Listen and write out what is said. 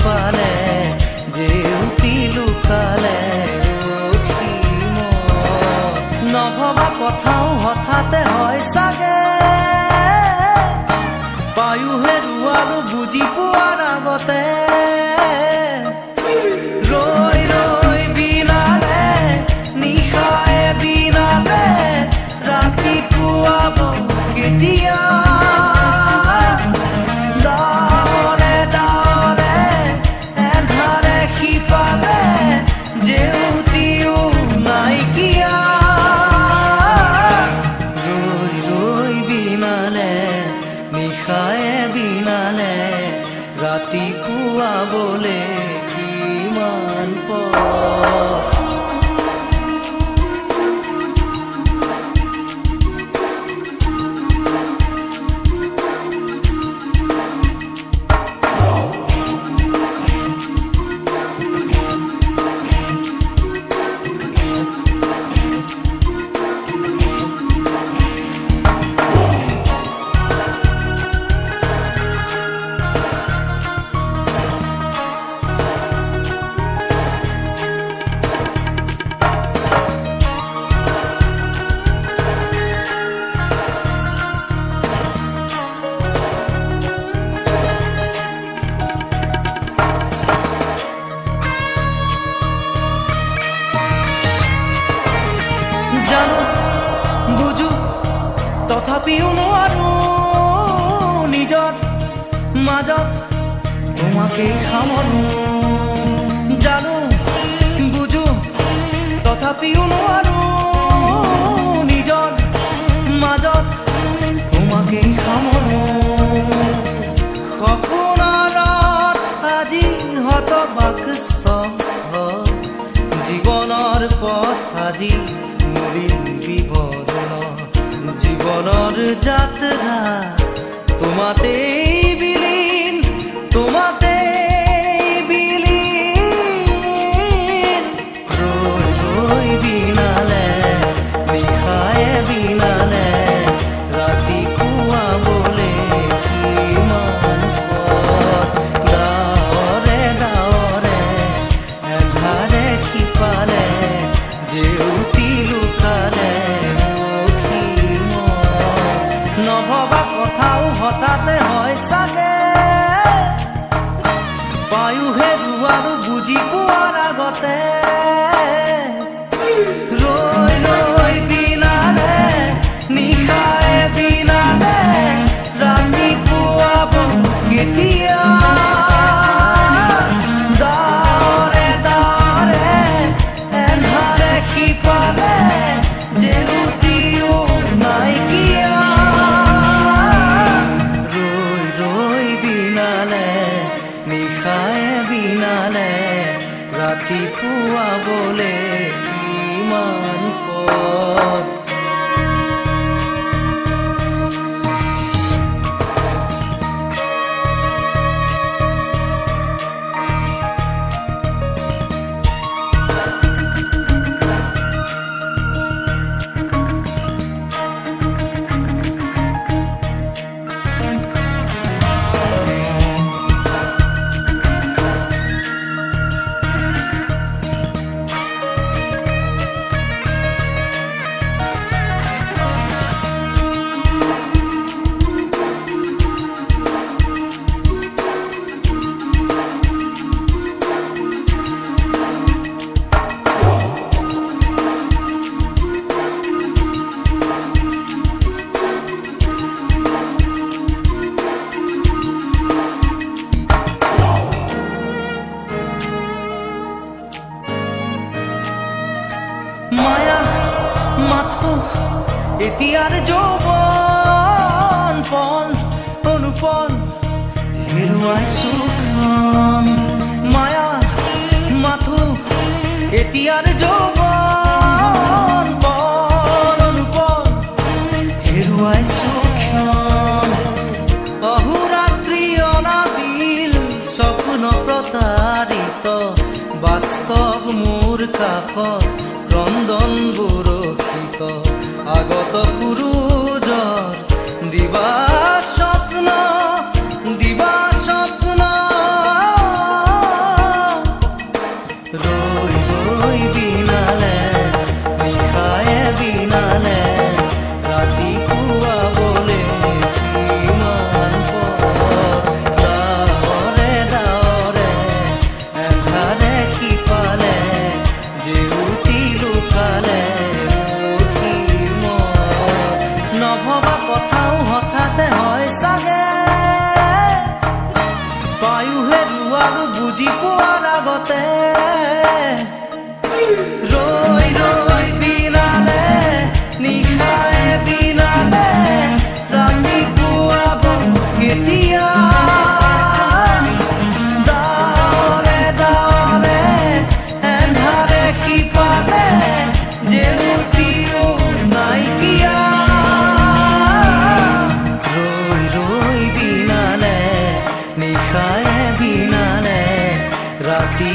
পালে জেউতি লুকালে নভবা কথাও হঠাতে হয় চাগে পায়ো হেৰুৱালো বুজি পোৱাৰ আগতে ৰৈ ৰৈ বিনালে নিশায়ে বিনালে ৰাতিপুৱাব কেতিয়া ডাৱৰে ডাৱৰে এন্ধাৰে সিপালে জেউতিও নাইকিয়া ৰৈ ৰৈ বিনালে নিশায়ে বিনালে ৰাতিপুৱাবলে কিমান পথ জানো বুঝো তথাপিও নোৱাৰো নিজৰ মাজত তোমাকেই সামৰো জানো বুঝো তথাপিও নোৱাৰো নিজৰ মাজত তোমাকেই সামৰো সপোনত আজি হতবাকস্থ জীৱনৰ পথ আজি জীবনৰ যাত্ৰা তোমাতেই বিলীন তোমাতেই বিলীন ৰৈ ৰৈ বিনালে নিশায়ে বিনালে ৰাতিপুৱাবলে কিমান পথ ডাৱৰে ডাৱৰে এন্ধাৰে সিপালে জেউতি লুকালে নভবা কথাও হঠাতে হয় চাগে পায়ো হেৰুৱালো বুজি পোৱাৰ আগতে ৰৈ ৰৈ বিনালে নিশায়ে বিনালে ৰাতিপুৱাব কেতিয়া ডাৱৰে ডাৱৰে এন্ধাৰে সিপালে জেউতিও নাইকিয়া নিশায়ে বিনালে ৰাতিপুৱাবলে কিমান পথ মায়া মাথো এতিয়াৰ যৌৱন পণ অনুপণ হেৰুৱাইছো মায়া মাথো এতিয়াৰ যৌৱন পণ অনুপণ হেৰুৱাইছো অহোৰাত্ৰি অনাবিল স্বপ্ন প্ৰতাৰিত বাস্তৱ মোৰ কাষত ক্ৰন্দন বৰষিত আগত সূৰুজৰ দিবা স্বপ্ন হেৰুৱালো বুজি পোৱাৰ আগতে ৰৈ ৰৈ বিনালে নিশায়ে বিনালে ৰাতিপুৱা কেতিয়া দাৱৰে দাৱৰে এন্ধাৰে সিপালে জেউতিও নাইকিয়া ৰৈ ৰৈ বিনালে নিশায়ে বিনালে ৰাতি